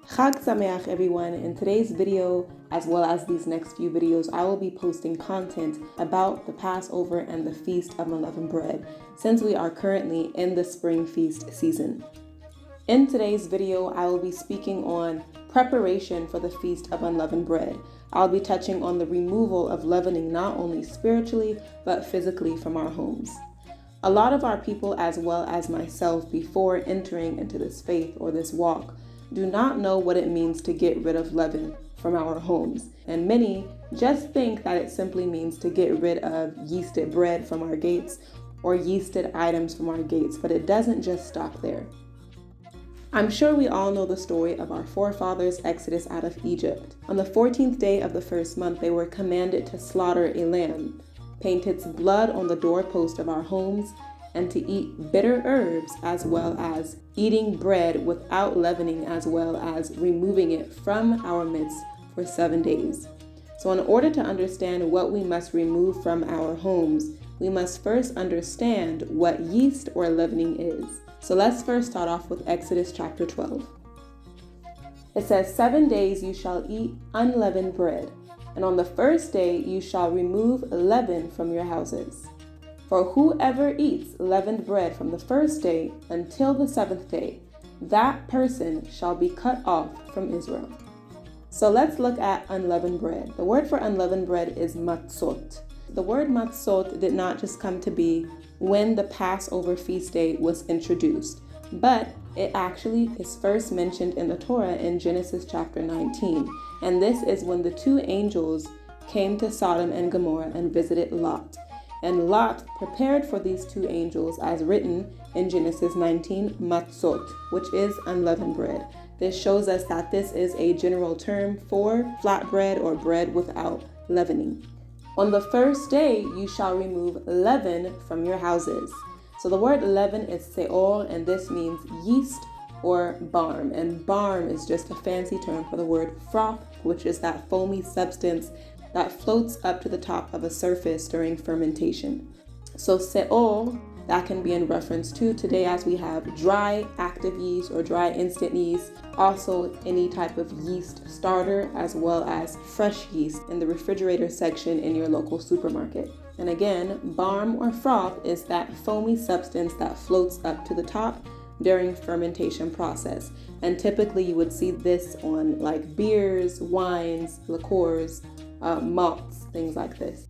Chag Sameach, everyone. In today's video, as well as these next few videos, I will be posting content about the Passover and the Feast of Unleavened Bread, since we are currently in the spring feast season. In today's video, I will be speaking on preparation for the Feast of Unleavened Bread. I'll be touching on the removal of leavening not only spiritually, but physically from our homes. A lot of our people, as well as myself, before entering into this faith or this walk, do not know what it means to get rid of leaven from our homes. And many just think that it simply means to get rid of yeasted bread from our gates or yeasted items from our gates, but it doesn't just stop there. I'm sure we all know the story of our forefathers' exodus out of Egypt. On the 14th day of the first month, they were commanded to slaughter a lamb, paint its blood on the doorpost of our homes, and to eat bitter herbs, as well as eating bread without leavening, as well as removing it from our midst for 7 days. So in order to understand what we must remove from our homes, we must first understand what yeast or leavening is. So let's first start off with Exodus chapter 12. It says, 7 days you shall eat unleavened bread, and on the first day you shall remove leaven from your houses. For whoever eats leavened bread from the first day until the 7th day, that person shall be cut off from Israel. So let's look at unleavened bread. The word for unleavened bread is matzot. The word matzot did not just come to be when the Passover feast day was introduced, but it actually is first mentioned in the Torah in Genesis chapter 19. And this is when the two angels came to Sodom and Gomorrah and visited Lot. And Lot prepared for these two angels, as written in Genesis 19, matzot, which is unleavened bread. This shows us that this is a general term for flatbread or bread without leavening. On the first day, you shall remove leaven from your houses. So the word leaven is seol, and this means yeast or barm. And barm is just a fancy term for the word froth, which is that foamy substance that floats up to the top of a surface during fermentation. So seol, that can be in reference to today as we have dry active yeast or dry instant yeast, also any type of yeast starter, as well as fresh yeast in the refrigerator section in your local supermarket. And again, barm or froth is that foamy substance that floats up to the top during fermentation process. And typically you would see this on like beers, wines, liqueurs, malts, things like this.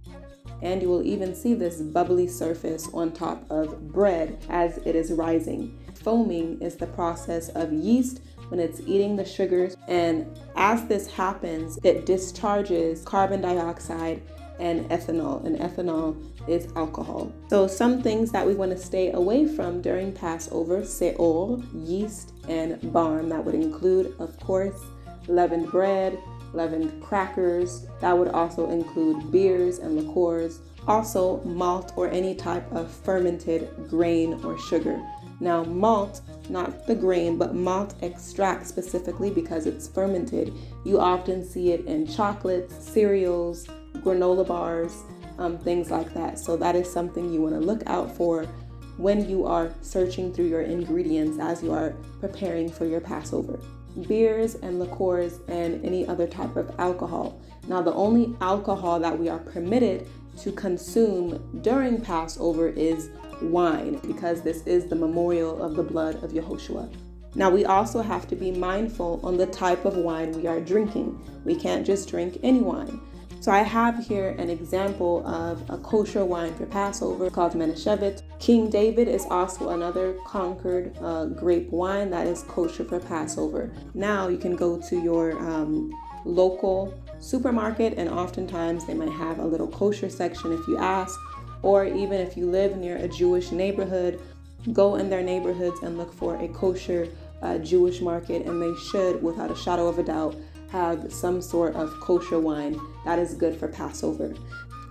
And you will even see this bubbly surface on top of bread as it is rising. Foaming is the process of yeast when it's eating the sugars, and as this happens, it discharges carbon dioxide and ethanol is alcohol. So some things that we want to stay away from during Passover: seol, yeast, and barm. That would include, of course, leavened bread, leavened crackers. That would also include beers and liqueurs. Also malt or any type of fermented grain or sugar. Now malt, not the grain, but malt extract specifically because it's fermented. You often see it in chocolates, cereals, granola bars, things like that. So that is something you want to look out for when you are searching through your ingredients as you are preparing for your Passover. Beers and liqueurs and any other type of alcohol. Now, the only alcohol that we are permitted to consume during Passover is wine, because this is the memorial of the blood of Yehoshua. Now, we also have to be mindful on the type of wine we are drinking. We can't just drink any wine. So I have here an example of a kosher wine for Passover called Menashevet. King David is also another Concord grape wine that is kosher for Passover. Now you can go to your local supermarket, and oftentimes they might have a little kosher section if you ask, or even if you live near a Jewish neighborhood, go in their neighborhoods and look for a kosher Jewish market, and they should, without a shadow of a doubt, have some sort of kosher wine that is good for Passover.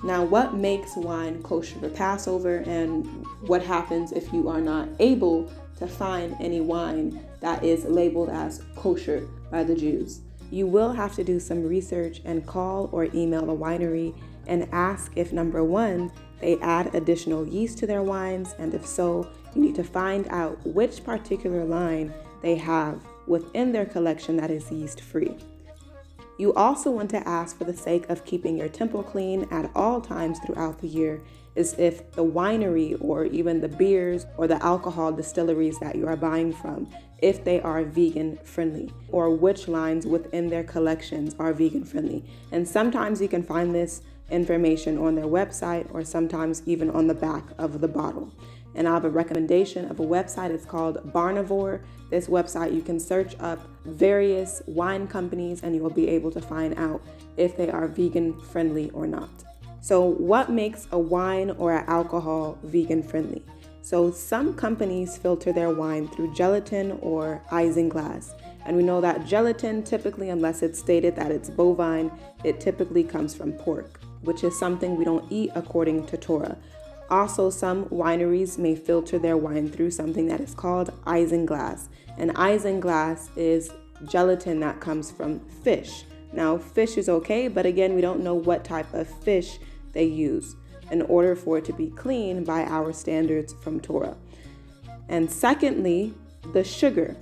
Now, what makes wine kosher for Passover, and what happens if you are not able to find any wine that is labeled as kosher by the Jews? You will have to do some research and call or email the winery and ask if, number one, they add additional yeast to their wines, and if so, you need to find out which particular line they have within their collection that is yeast free. You also want to ask, for the sake of keeping your temple clean at all times throughout the year, is if the winery or even the beers or the alcohol distilleries that you are buying from, if they are vegan friendly, or which lines within their collections are vegan friendly. And sometimes you can find this information on their website or sometimes even on the back of the bottle. And I have a recommendation of a website. It's called Barnivore. This website, you can search up various wine companies and you will be able to find out if they are vegan friendly or not. So what makes a wine or an alcohol vegan friendly? So some companies filter their wine through gelatin or isinglass. And we know that gelatin typically, unless it's stated that it's bovine, it typically comes from pork, which is something we don't eat according to Torah. Also, some wineries may filter their wine through something that is called isinglass. And isinglass is gelatin that comes from fish. Now, fish is okay, but again, we don't know what type of fish they use in order for it to be clean by our standards from Torah. And secondly, the sugar.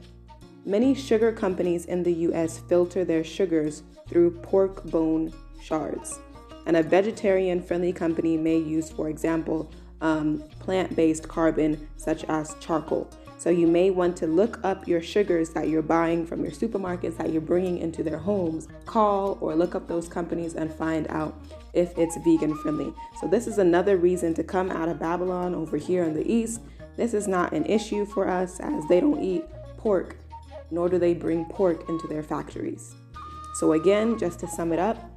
Many sugar companies in the U.S. filter their sugars through pork bone shards. And a vegetarian-friendly company may use, for example, plant-based carbon such as charcoal. So you may want to look up your sugars that you're buying from your supermarkets that you're bringing into their homes. Call or look up those companies and find out if it's vegan friendly. So this is another reason to come out of Babylon over here in the East. This is not an issue for us, as they don't eat pork, nor do they bring pork into their factories. So again, just to sum it up,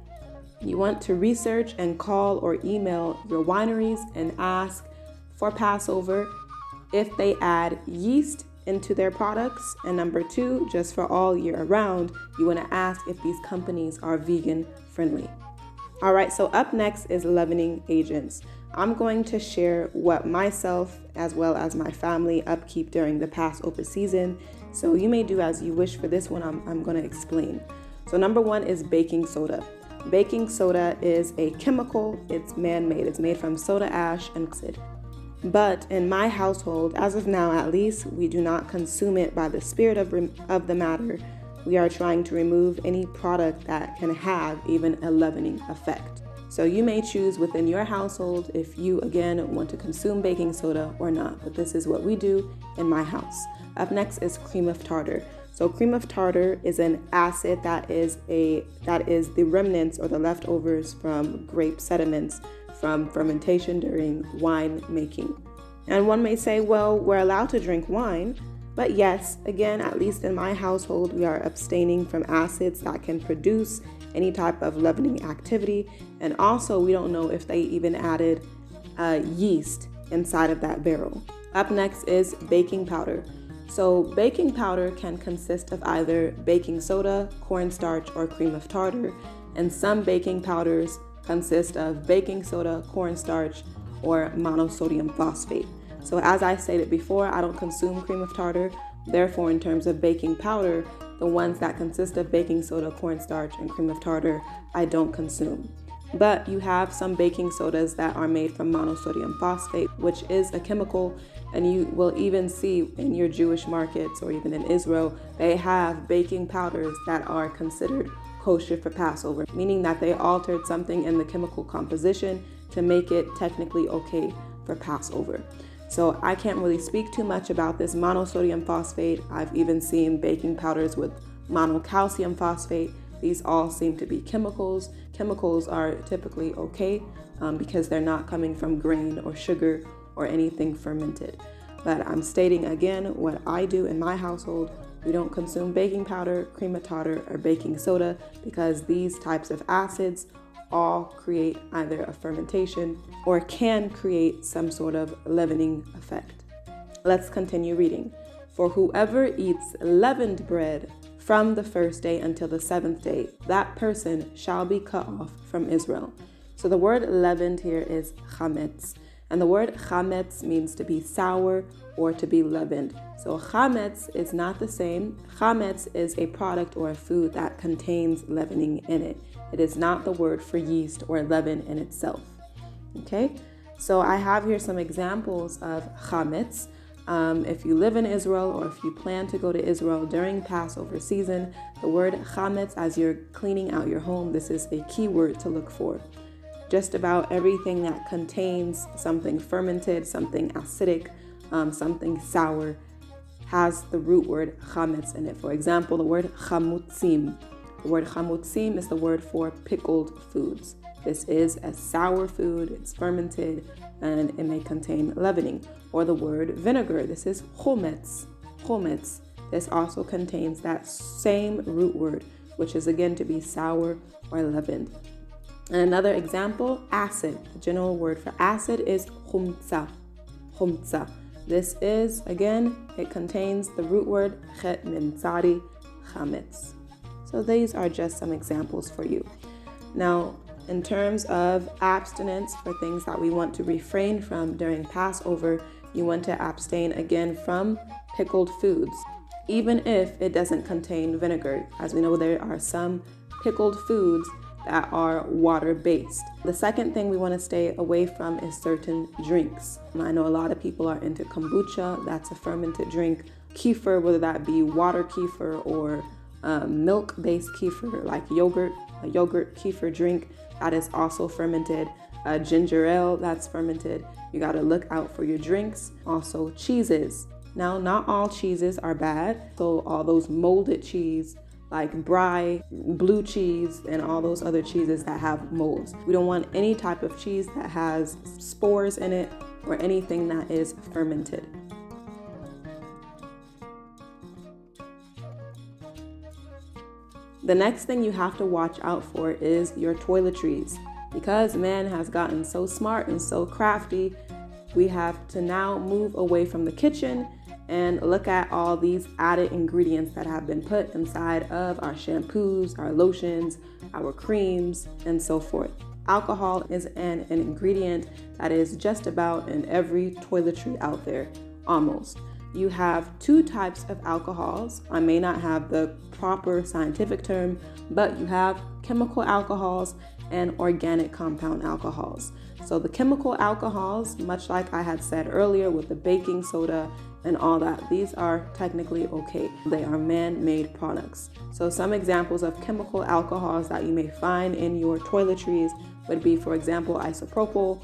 you want to research and call or email your wineries and ask for Passover if they add yeast into their products. And number two, just for all year round, you want to ask if these companies are vegan friendly. All right, so up next is leavening agents. I'm going to share what myself as well as my family upkeep during the Passover season. So you may do as you wish. For this one, I'm going to explain. So number one is baking soda. Baking soda is a chemical. It's man-made. It's made from soda ash and acid. But in my household, as of now at least, we do not consume it by the spirit of the matter. We are trying to remove any product that can have even a leavening effect. So you may choose within your household if you, again, want to consume baking soda or not. But this is what we do in my house. Up next is cream of tartar. So cream of tartar is an acid that is the remnants or the leftovers from grape sediments from fermentation during wine making. And one may say, well, we're allowed to drink wine. But yes, again, at least in my household, we are abstaining from acids that can produce any type of leavening activity. And also, we don't know if they even added yeast inside of that barrel. Up next is baking powder. So baking powder can consist of either baking soda, cornstarch, or cream of tartar. And some baking powders consist of baking soda, cornstarch, or monosodium phosphate. So as I stated before, I don't consume cream of tartar. Therefore, in terms of baking powder, the ones that consist of baking soda, cornstarch, and cream of tartar, I don't consume. But you have some baking sodas that are made from monosodium phosphate, which is a chemical, and you will even see in your Jewish markets or even in Israel, they have baking powders that are considered kosher for Passover, meaning that they altered something in the chemical composition to make it technically okay for Passover. So I can't really speak too much about this monosodium phosphate. I've even seen baking powders with monocalcium phosphate. These all seem to be chemicals. Chemicals are typically okay because they're not coming from grain or sugar or anything fermented. But I'm stating again what I do in my household. We don't consume baking powder, cream of tartar, or baking soda because these types of acids all create either a fermentation or can create some sort of leavening effect. Let's continue reading. For whoever eats leavened bread from the first day until the seventh day, that person shall be cut off from Israel. So the word leavened here is chametz. And the word chametz means to be sour or to be leavened. So chametz is not the same. Chametz is a product or a food that contains leavening in it. It is not the word for yeast or leaven in itself. Okay, so I have here some examples of chametz. If you live in Israel or if you plan to go to Israel during Passover season, the word chametz, as you're cleaning out your home, this is a key word to look for. Just about everything that contains something fermented, something acidic, something sour, has the root word chametz in it. For example, the word chamutzim. The word chamutzim is the word for pickled foods. This is a sour food, it's fermented, and it may contain leavening. Or the word vinegar. This is chometz. Chometz. This also contains that same root word, which is again to be sour or leavened. And another example, acid. The general word for acid is chumtza. Chumtza. This is, again, it contains the root word chet memtzari, chametz. So these are just some examples for you. Now, in terms of abstinence for things that we want to refrain from during Passover, you want to abstain again from pickled foods, even if it doesn't contain vinegar. As we know, there are some pickled foods that are water-based. The second thing we want to stay away from is certain drinks. I know a lot of people are into kombucha, that's a fermented drink. Kefir, whether that be water kefir or milk-based kefir, like yogurt, a yogurt kefir drink, that is also fermented. Ginger ale, that's fermented. You got to look out for your drinks. Also, cheeses. Now, not all cheeses are bad. So all those molded cheese, like brie, blue cheese, and all those other cheeses that have molds. We don't want any type of cheese that has spores in it or anything that is fermented. The next thing you have to watch out for is your toiletries. Because man has gotten so smart and so crafty, we have to now move away from the kitchen and look at all these added ingredients that have been put inside of our shampoos, our lotions, our creams, and so forth. Alcohol is an ingredient that is just about in every toiletry out there, almost. You have two types of alcohols. I may not have the proper scientific term, but you have chemical alcohols and organic compound alcohols. So the chemical alcohols, much like I had said earlier with the baking soda and all that, these are technically okay. They are man-made products. So some examples of chemical alcohols that you may find in your toiletries would be, for example, isopropyl.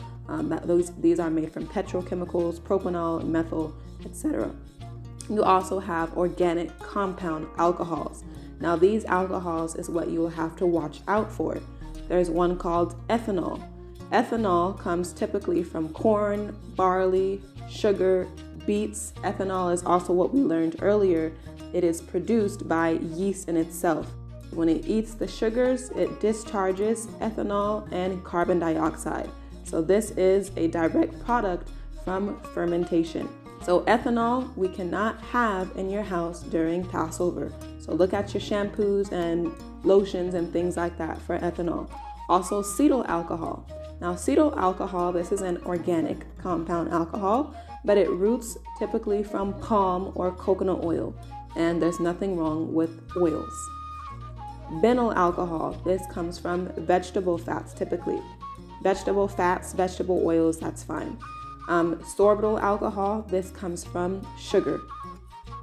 These are made from petrochemicals, propanol, methyl, etc. You also have organic compound alcohols. Now these alcohols is what you will have to watch out for. There's one called ethanol. Ethanol comes typically from corn, barley, sugar, beets. Ethanol is also what we learned earlier. It is produced by yeast in itself. When it eats the sugars, it discharges ethanol and carbon dioxide. So this is a direct product from fermentation. So ethanol we cannot have in your house during Passover. So look at your shampoos and lotions and things like that for ethanol. Also cetyl alcohol. Now cetyl alcohol, this is an organic compound alcohol, but it roots typically from palm or coconut oil, and there's nothing wrong with oils. Vinyl alcohol, this comes from vegetable fats typically. Vegetable fats, vegetable oils, that's fine. Sorbitol alcohol, this comes from sugar.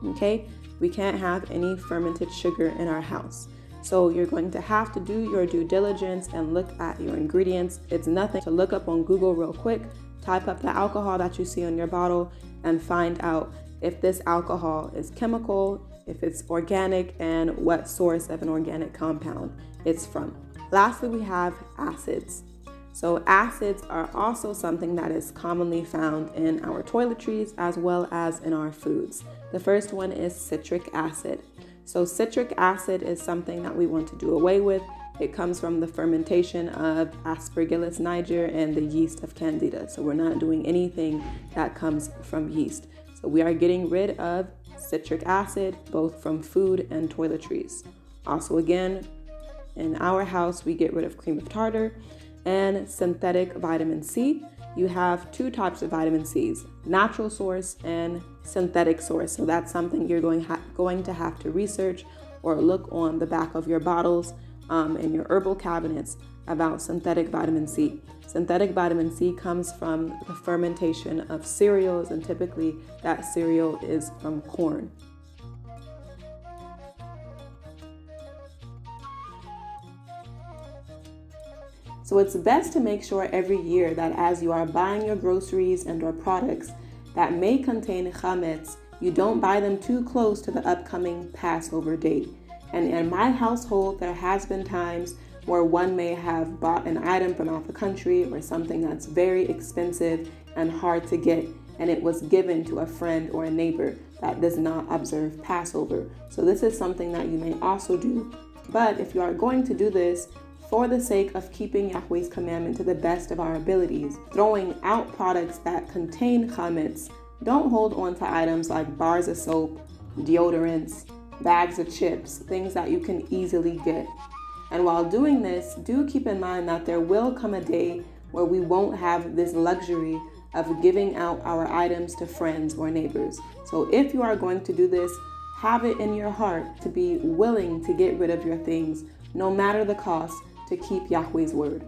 Okay, we can't have any fermented sugar in our house. So you're going to have to do your due diligence and look at your ingredients. It's nothing to look up on Google real quick, type up the alcohol that you see on your bottle and find out if this alcohol is chemical, if it's organic, and what source of an organic compound it's from. Lastly, we have acids. So acids are also something that is commonly found in our toiletries as well as in our foods. The first one is citric acid. So citric acid is something that we want to do away with. It comes from the fermentation of Aspergillus niger and the yeast of Candida. So we're not doing anything that comes from yeast. So we are getting rid of citric acid, both from food and toiletries. Also, again, in our house, we get rid of cream of tartar and synthetic vitamin C. You have two types of vitamin C's, natural source and synthetic source. So that's something you're going to have to research or look on the back of your bottles in your herbal cabinets about synthetic vitamin C. Synthetic vitamin C comes from the fermentation of cereals, and typically that cereal is from corn. So it's best to make sure every year that as you are buying your groceries and or products that may contain chametz, you don't buy them too close to the upcoming Passover date. And in my household, there has been times where one may have bought an item from out the country or something that's very expensive and hard to get, and it was given to a friend or a neighbor that does not observe Passover. So this is something that you may also do. But if you are going to do this for the sake of keeping Yahweh's commandment to the best of our abilities, throwing out products that contain chametz, don't hold on to items like bars of soap, deodorants, bags of chips, things that you can easily get. And while doing this, do keep in mind that there will come a day where we won't have this luxury of giving out our items to friends or neighbors. So if you are going to do this, have it in your heart to be willing to get rid of your things, no matter the cost, to keep Yahweh's word.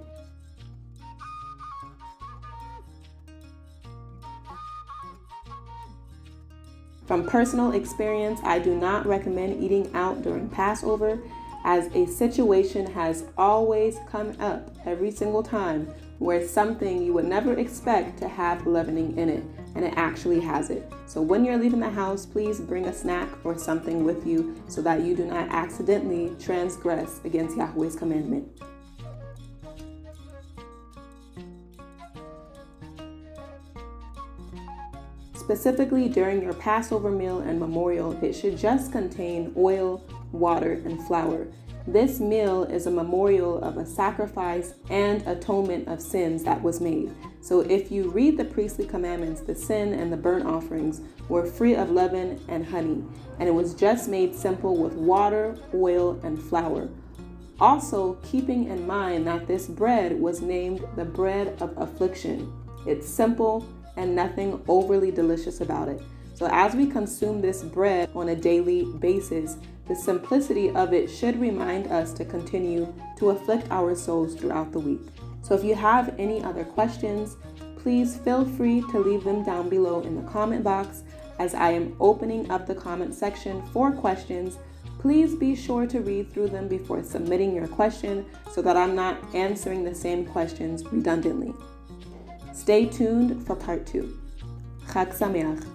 From personal experience, I do not recommend eating out during Passover, as a situation has always come up every single time where something you would never expect to have leavening in it, and it actually has it. So when you're leaving the house, please bring a snack or something with you so that you do not accidentally transgress against Yahweh's commandment. Specifically during your Passover meal and memorial, it should just contain oil, water, and flour. This meal is a memorial of a sacrifice and atonement of sins that was made. So if you read the priestly commandments, the sin and the burnt offerings were free of leaven and honey, and it was just made simple with water, oil, and flour. Also, keeping in mind that this bread was named the bread of affliction. It's simple and nothing overly delicious about it. So as we consume this bread on a daily basis, the simplicity of it should remind us to continue to afflict our souls throughout the week. So if you have any other questions, please feel free to leave them down below in the comment box, as I am opening up the comment section for questions. Please be sure to read through them before submitting your question so that I'm not answering the same questions redundantly. Stay tuned for part 2. Chag Sameach.